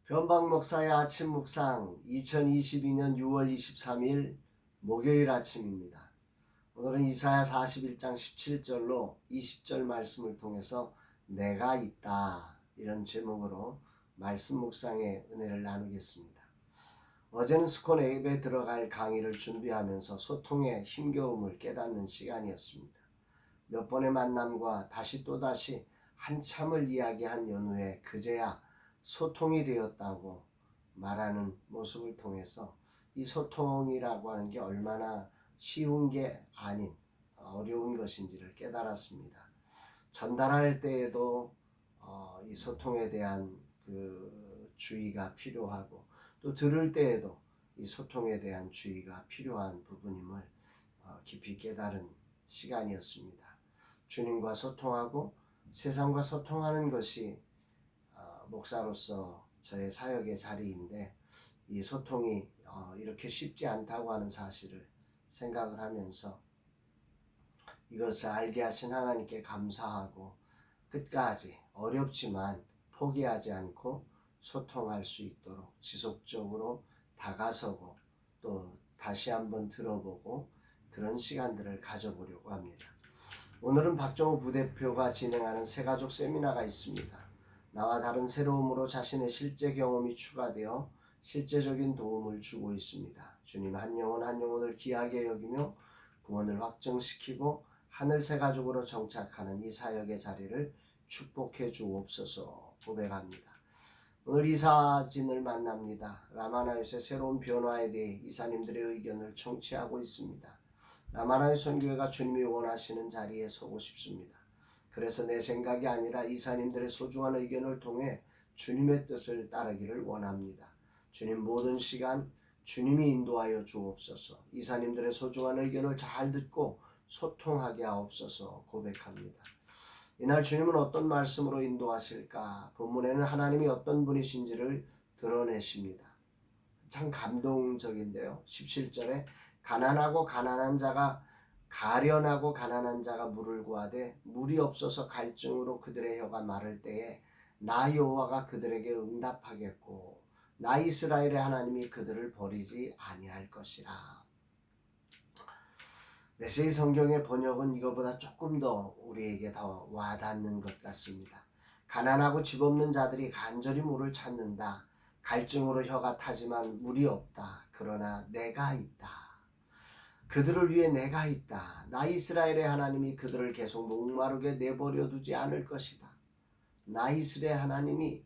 변방 목사의 아침 묵상 2022년 6월 23일 목요일 아침입니다. 오늘은 이사야 41장 17절로 20절 말씀을 통해서 내가 있다 이런 제목으로 말씀 묵상의 은혜를 나누겠습니다. 어제는 스콘에입에 들어갈 강의를 준비하면서 소통의 힘겨움을 깨닫는 시간이었습니다. 몇 번의 만남과 다시 또다시 한참을 이야기한 연후에 그제야 소통이 되었다고 말하는 모습을 통해서 이 소통이라고 하는 게 얼마나 쉬운 게 아닌 어려운 것인지를 깨달았습니다. 전달할 때에도 이 소통에 대한 그 주의가 필요하고 또 들을 때에도 이 소통에 대한 주의가 필요한 부분임을 깊이 깨달은 시간이었습니다. 주님과 소통하고 세상과 소통하는 것이 목사로서 저의 사역의 자리인데 이 소통이 이렇게 쉽지 않다고 하는 사실을 생각을 하면서 이것을 알게 하신 하나님께 감사하고 끝까지 어렵지만 포기하지 않고 소통할 수 있도록 지속적으로 다가서고 또 다시 한번 들어보고 그런 시간들을 가져보려고 합니다. 오늘은 박정우 부대표가 진행하는 새가족 세미나가 있습니다. 나와 다른 새로움으로 자신의 실제 경험이 추가되어 실제적인 도움을 주고 있습니다. 주님 한 영혼 한 영혼을 귀하게 여기며 구원을 확정시키고 하늘 새가족으로 정착하는 이 사역의 자리를 축복해 주옵소서 고백합니다. 오늘 이사진을 만납니다. 라마나윳의 새로운 변화에 대해 이사님들의 의견을 청취하고 있습니다. 라마나윳 선교회가 주님이 원하시는 자리에 서고 싶습니다. 그래서 내 생각이 아니라 이사님들의 소중한 의견을 통해 주님의 뜻을 따르기를 원합니다. 주님 모든 시간 주님이 인도하여 주옵소서. 이사님들의 소중한 의견을 잘 듣고 소통하게 하옵소서 고백합니다. 이날 주님은 어떤 말씀으로 인도하실까? 본문에는 하나님이 어떤 분이신지를 드러내십니다. 참 감동적인데요. 17절에 가련하고 가난한 자가 물을 구하되 물이 없어서 갈증으로 그들의 혀가 마를 때에 나 여호와가 그들에게 응답하겠고 나 이스라엘의 하나님이 그들을 버리지 아니할 것이라. 메시지 성경의 번역은 이거보다 조금 더 우리에게 더 와닿는 것 같습니다. 가난하고 집 없는 자들이 간절히 물을 찾는다. 갈증으로 혀가 타지만 물이 없다. 그러나 내가 있다. 그들을 위해 내가 있다. 나 이스라엘의 하나님이 그들을 계속 목마르게 내버려 두지 않을 것이다. 나 이스라엘 하나님이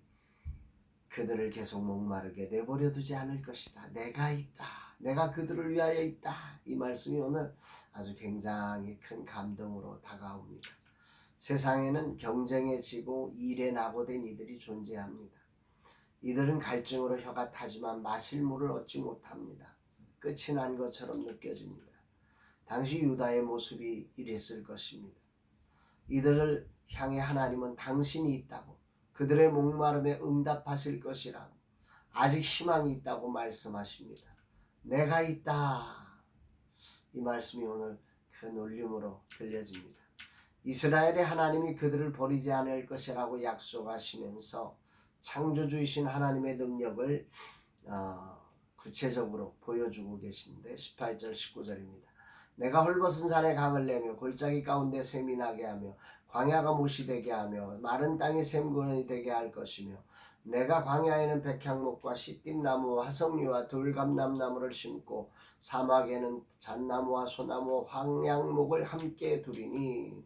그들을 계속 목마르게 내버려 두지 않을 것이다. 내가 있다. 내가 그들을 위하여 있다. 이 말씀이 오늘 아주 굉장히 큰 감동으로 다가옵니다. 세상에는 경쟁에 지고 일에 낙오된 이들이 존재합니다. 이들은 갈증으로 혀가 타지만 마실 물을 얻지 못합니다. 끝이 난 것처럼 느껴집니다. 당시 유다의 모습이 이랬을 것입니다. 이들을 향해 하나님은 당신이 있다고 그들의 목마름에 응답하실 것이라고 아직 희망이 있다고 말씀하십니다. 내가 있다. 이 말씀이 오늘 큰 울림으로 들려집니다. 이스라엘의 하나님이 그들을 버리지 않을 것이라고 약속하시면서 창조주이신 하나님의 능력을 구체적으로 보여주고 계신데 18절 19절입니다. 내가 헐벗은 산에 강을 내며 골짜기 가운데 샘이 나게 하며 광야가 못이 되게 하며 마른 땅이 샘근원이 되게 할 것이며 내가 광야에는 백향목과 시띠나무와 화석류와 돌감람나무를 심고 사막에는 잣나무와 소나무와 황양목을 함께 두리니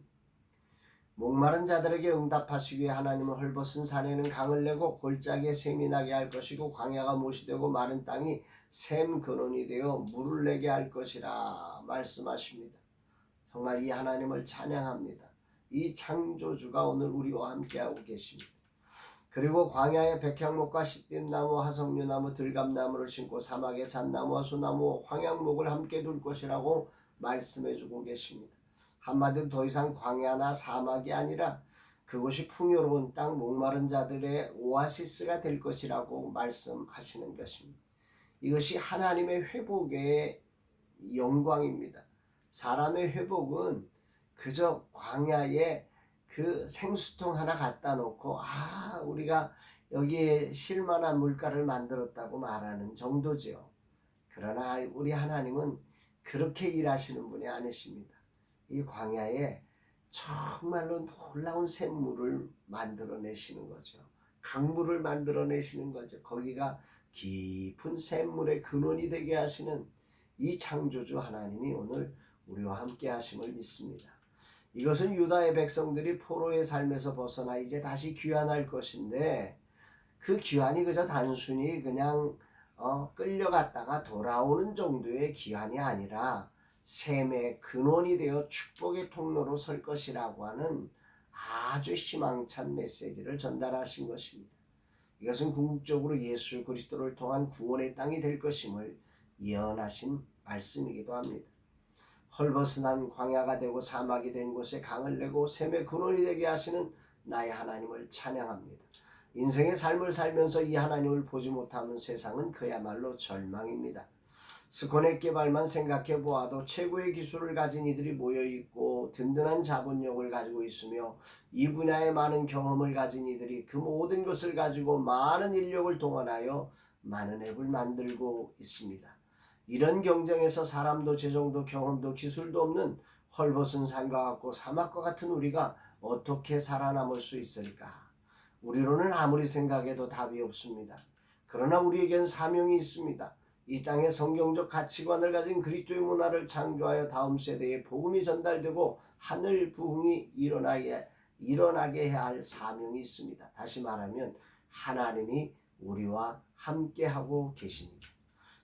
목마른 자들에게 응답하시기 위해 하나님은 헐벗은 산에는 강을 내고 골짜기에 샘이 나게 할 것이고 광야가 못이 되고 마른 땅이 샘 근원이 되어 물을 내게 할 것이라 말씀하십니다. 정말 이 하나님을 찬양합니다. 이 창조주가 오늘 우리와 함께하고 계십니다. 그리고 광야에 백향목과 시띠나무, 화석류나무, 들감나무를 심고 사막에 잣나무와 소나무, 황양목을 함께 둘 것이라고 말씀해주고 계십니다. 한마디로 더 이상 광야나 사막이 아니라 그곳이 풍요로운 땅, 목마른 자들의 오아시스가 될 것이라고 말씀하시는 것입니다. 이것이 하나님의 회복의 영광입니다. 사람의 회복은 그저 광야에 그 생수통 하나 갖다 놓고 우리가 여기에 실만한 물가를 만들었다고 말하는 정도지요. 그러나 우리 하나님은 그렇게 일하시는 분이 아니십니다. 이 광야에 정말로 놀라운 샘물을 만들어내시는 거죠. 강물을 만들어내시는 거죠. 거기가 깊은 샘물의 근원이 되게 하시는 이 창조주 하나님이 오늘 우리와 함께 하심을 믿습니다. 이것은 유다의 백성들이 포로의 삶에서 벗어나 이제 다시 귀환할 것인데, 그 귀환이 그저 단순히 그냥 끌려갔다가 돌아오는 정도의 귀환이 아니라 샘의 근원이 되어 축복의 통로로 설 것이라고 하는 아주 희망찬 메시지를 전달하신 것입니다. 이것은 궁극적으로 예수 그리스도를 통한 구원의 땅이 될 것임을 예언하신 말씀이기도 합니다. 헐벗은 광야가 되고 사막이 된 곳에 강을 내고 샘의 근원이 되게 하시는 나의 하나님을 찬양합니다. 인생의 삶을 살면서 이 하나님을 보지 못하는 세상은 그야말로 절망입니다. 스코넥 개발만 생각해 보아도 최고의 기술을 가진 이들이 모여있고 든든한 자본력을 가지고 있으며 이 분야에 많은 경험을 가진 이들이 그 모든 것을 가지고 많은 인력을 동원하여 많은 앱을 만들고 있습니다. 이런 경쟁에서 사람도 재정도 경험도 기술도 없는 헐벗은 산과 같고 사막과 같은 우리가 어떻게 살아남을 수 있을까? 우리로는 아무리 생각해도 답이 없습니다. 그러나 우리에겐 사명이 있습니다. 이 땅에 성경적 가치관을 가진 그리스도의 문화를 창조하여 다음 세대에 복음이 전달되고 하늘 부흥이 일어나게 해야 할 사명이 있습니다. 다시 말하면 하나님이 우리와 함께하고 계십니다.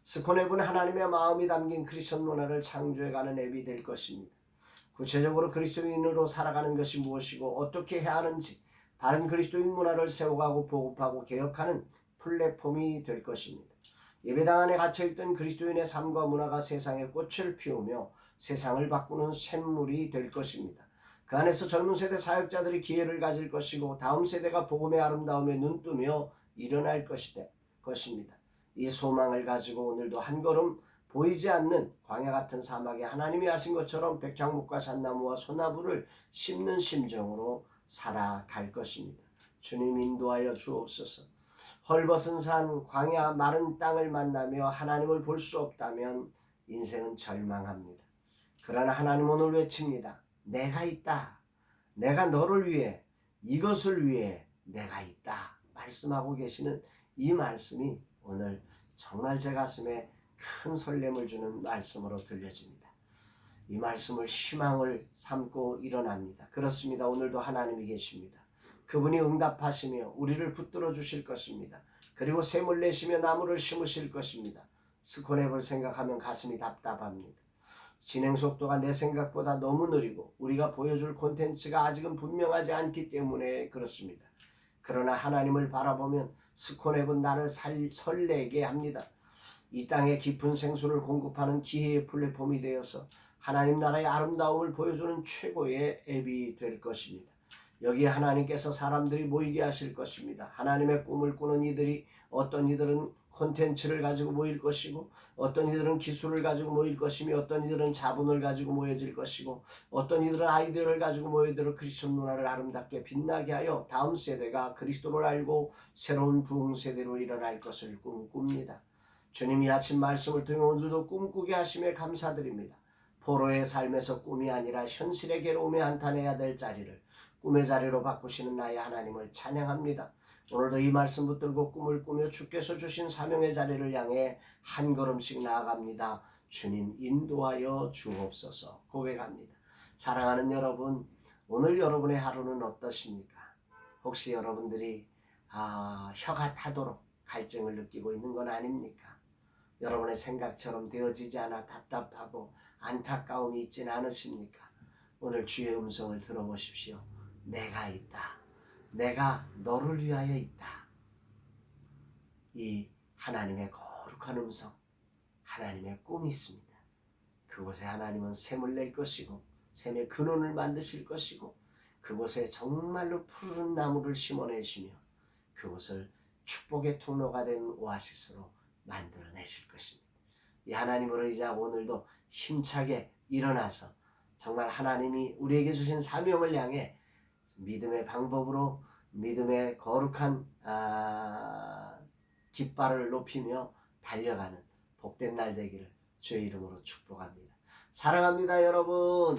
스코넵은 하나님의 마음이 담긴 크리스천 문화를 창조해가는 앱이 될 것입니다. 구체적으로 그리스도인으로 살아가는 것이 무엇이고 어떻게 해야 하는지 바른 그리스도인 문화를 세워가고 보급하고 개혁하는 플랫폼이 될 것입니다. 예배당 안에 갇혀있던 그리스도인의 삶과 문화가 세상에 꽃을 피우며 세상을 바꾸는 샘물이 될 것입니다. 그 안에서 젊은 세대 사역자들이 기회를 가질 것이고 다음 세대가 복음의 아름다움에 눈뜨며 일어날 것입니다. 이 소망을 가지고 오늘도 한 걸음 보이지 않는 광야 같은 사막에 하나님이 하신 것처럼 백향목과 잣나무와 소나무를 심는 심정으로 살아갈 것입니다. 주님 인도하여 주옵소서. 헐벗은 산, 광야, 마른 땅을 만나며 하나님을 볼 수 없다면 인생은 절망합니다. 그러나 하나님 오늘 외칩니다. 내가 있다. 내가 너를 위해, 이것을 위해 내가 있다. 말씀하고 계시는 이 말씀이 오늘 정말 제 가슴에 큰 설렘을 주는 말씀으로 들려집니다. 이 말씀을 희망을 삼고 일어납니다. 그렇습니다. 오늘도 하나님이 계십니다. 그분이 응답하시며 우리를 붙들어 주실 것입니다. 그리고 샘을 내시며 나무를 심으실 것입니다. 스코넵을 생각하면 가슴이 답답합니다. 진행 속도가 내 생각보다 너무 느리고 우리가 보여줄 콘텐츠가 아직은 분명하지 않기 때문에 그렇습니다. 그러나 하나님을 바라보면 스코넵은 나를 설레게 합니다. 이 땅에 깊은 생수를 공급하는 기회의 플랫폼이 되어서 하나님 나라의 아름다움을 보여주는 최고의 앱이 될 것입니다. 여기에 하나님께서 사람들이 모이게 하실 것입니다. 하나님의 꿈을 꾸는 이들이 어떤 이들은 콘텐츠를 가지고 모일 것이고 어떤 이들은 기술을 가지고 모일 것이며 어떤 이들은 자본을 가지고 모여질 것이고 어떤 이들은 아이디어를 가지고 모여들어 그리스도 문화를 아름답게 빛나게 하여 다음 세대가 그리스도를 알고 새로운 부흥 세대로 일어날 것을 꿈꿉니다. 주님이 아침 말씀을 통해 오늘도 꿈꾸게 하심에 감사드립니다. 포로의 삶에서 꿈이 아니라 현실의 괴로움에 한탄해야 될 자리를 꿈의 자리로 바꾸시는 나의 하나님을 찬양합니다. 오늘도 이 말씀 붙들고 꿈을 꾸며 주께서 주신 사명의 자리를 향해 한 걸음씩 나아갑니다. 주님 인도하여 주옵소서. 고백합니다. 사랑하는 여러분, 오늘 여러분의 하루는 어떠십니까? 혹시 여러분들이 혀가 타도록 갈증을 느끼고 있는 건 아닙니까? 여러분의 생각처럼 되어지지 않아 답답하고 안타까움이 있지는 않으십니까? 오늘 주의 음성을 들어보십시오. 내가 있다. 내가 너를 위하여 있다. 이 하나님의 거룩한 음성, 하나님의 꿈이 있습니다. 그곳에 하나님은 샘을 낼 것이고 샘의 근원을 만드실 것이고 그곳에 정말로 푸르른 나무를 심어내시며 그곳을 축복의 통로가 된 오아시스로 만들어내실 것입니다. 이 하나님으로 이제 오늘도 힘차게 일어나서 정말 하나님이 우리에게 주신 사명을 향해 믿음의 방법으로 믿음의 거룩한 깃발을 높이며 달려가는 복된 날 되기를 주의 이름으로 축복합니다. 사랑합니다, 여러분.